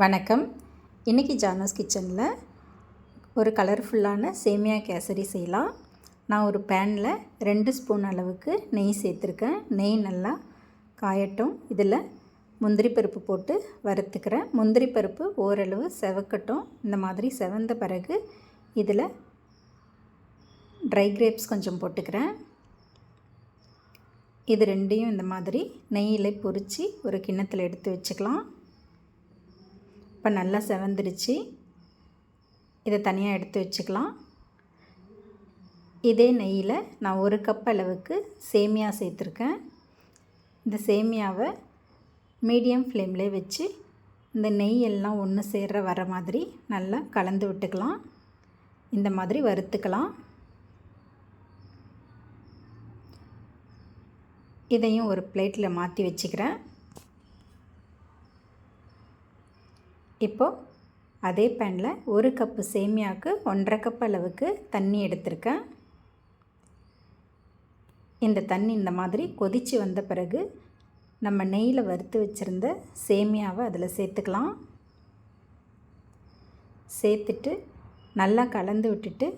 வணக்கம். இன்றைக்கி ஜானோஸ் கிச்சனில் ஒரு கலர்ஃபுல்லான சேமியா கேசரி செய்யலாம். நான் ஒரு பேனில் 2 ஸ்பூன் அளவுக்கு நெய் சேர்த்துருக்கேன். நெய் நல்லா காயட்டும். இதில் முந்திரி பருப்பு போட்டு வறுத்துக்கிறேன். முந்திரி பருப்பு ஓரளவு செவக்கட்டும். இந்த மாதிரி செவந்த பிறகு இதில் ட்ரை கிரேப்ஸ் கொஞ்சம் போட்டுக்கிறேன். இது ரெண்டையும் இந்த மாதிரி நெய்யில் பொரித்து ஒரு கிண்ணத்தில் எடுத்து வச்சுக்கலாம். இப்போ நல்லா செவந்துருச்சு. இதை தனியாக எடுத்து வச்சுக்கலாம். இதே நெய்யில் நான் 1 கப் அளவுக்கு சேமியா சேர்த்துருக்கேன். இந்த சேமியாவை மீடியம் ஃப்ளேம்லேயே வச்சு இந்த நெய் எல்லாம் ஒன்று சேர்ற வர மாதிரி நல்லா கலந்து விட்டுக்கலாம். இந்த மாதிரி வறுத்துக்கலாம். இதையும் ஒரு பிளேட்டில் மாற்றி வச்சுக்கிறேன். இப்போது அதே பேனில் 1 கப்பு சேமியாவுக்கு 1.5 கப் அளவுக்கு தண்ணி எடுத்திருக்கேன். இந்த தண்ணி இந்த மாதிரி கொதித்து வந்த பிறகு நம்ம நெய்யில் வறுத்து வச்சுருந்த சேமியாவை அதில் சேர்த்துக்கலாம். சேர்த்துட்டு நல்லா கலந்து விட்டுட்டு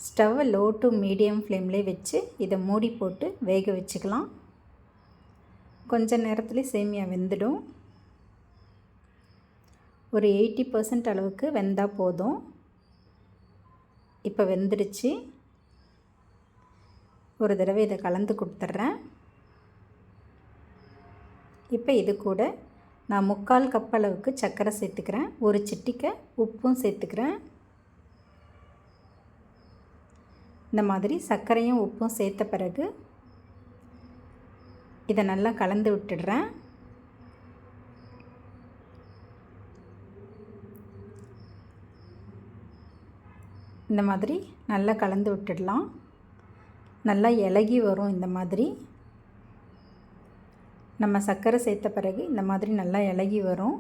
ஸ்டவ்வை லோ டு மீடியம் ஃப்ளேம்லேயே வச்சு இதை மூடி போட்டு வேக வச்சுக்கலாம். கொஞ்ச நேரத்துலேயே சேமியா வெந்துடும். ஒரு 80% அளவுக்கு வெந்தால் போதும். இப்போ வெந்துடுச்சு. ஒரு தடவை இதை கலந்து கொடுத்துட்றேன். இப்போ இது கூட நான் 3/4 கப் அளவுக்கு சர்க்கரை சேர்த்துக்கிறேன். ஒரு சிட்டிகை உப்பும் சேர்த்துக்கிறேன். இந்த மாதிரி சர்க்கரையும் உப்பும் சேர்த்த பிறகு இதை நல்லா கலந்து விட்டுடுறேன். இந்த மாதிரி நல்லா கலந்து விட்டுடலாம். நல்லா இலகி வரும். இந்த மாதிரி நம்ம சர்க்கரை சேர்த்த பிறகு இந்த மாதிரி நல்லா இலகி வரும்.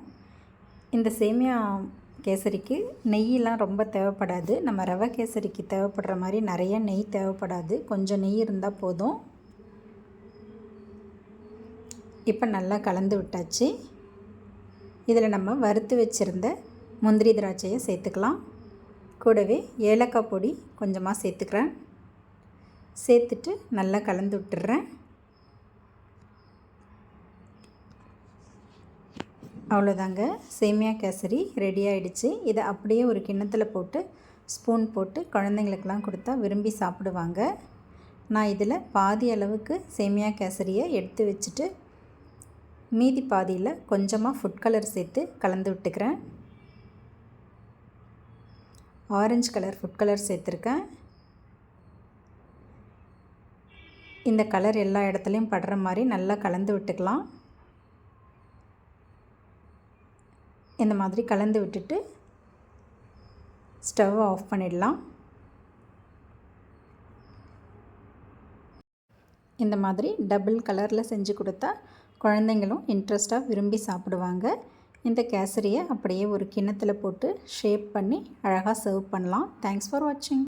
இந்த சேமியா கேசரிக்கு நெய்யெலாம் ரொம்ப தேவைப்படாது. நம்ம ரவை கேசரிக்கு தேவைப்படுற மாதிரி நிறைய நெய் தேவைப்படாது. கொஞ்சம் நெய் இருந்தால் போதும். இப்போ நல்லா கலந்து விட்டாச்சு. இதில் நம்ம வறுத்து வச்சுருந்த முந்திரி திராட்சையை சேர்த்துக்கலாம். கூடவே ஏலக்காய் பொடி கொஞ்சமாக சேர்த்துக்கிறேன். சேர்த்துட்டு நல்லா கலந்து விட்டுறேன். அவ்வளோதாங்க, சேமியா கேசரி ரெடி ஆகிடுச்சு. இதை அப்படியே ஒரு கிண்ணத்தில் போட்டு ஸ்பூன் போட்டு குழந்தைங்களுக்கெல்லாம் கொடுத்தா விரும்பி சாப்பிடுவாங்க. நான் இதில் பாதி அளவுக்கு சேமியா கேசரியை எடுத்து வச்சுட்டு மீதி பாதியில் கொஞ்சமாக ஃபுட் கலர் சேர்த்து கலந்து விட்டுக்கிறேன். ஆரஞ்சு கலர் ஃபுட் கலர் சேர்த்துருக்கேன். இந்த கலர் எல்லா இடத்துலையும் படுற மாதிரி நல்லா கலந்து விட்டுக்கலாம். இந்த மாதிரி கலந்து விட்டுட்டு ஸ்டவ் ஆஃப் பண்ணிடலாம். இந்த மாதிரி டபுள் கலரில் செஞ்சு கொடுத்தா குழந்தைங்களும் இன்ட்ரெஸ்ட்டாக விரும்பி சாப்பிடுவாங்க. இந்த கேசரியை அப்படியே ஒரு கிண்ணத்தில் போட்டு ஷேப் பண்ணி அழகாக சர்வ் பண்ணலாம். தேங்க்ஸ் ஃபார் வாட்சிங்.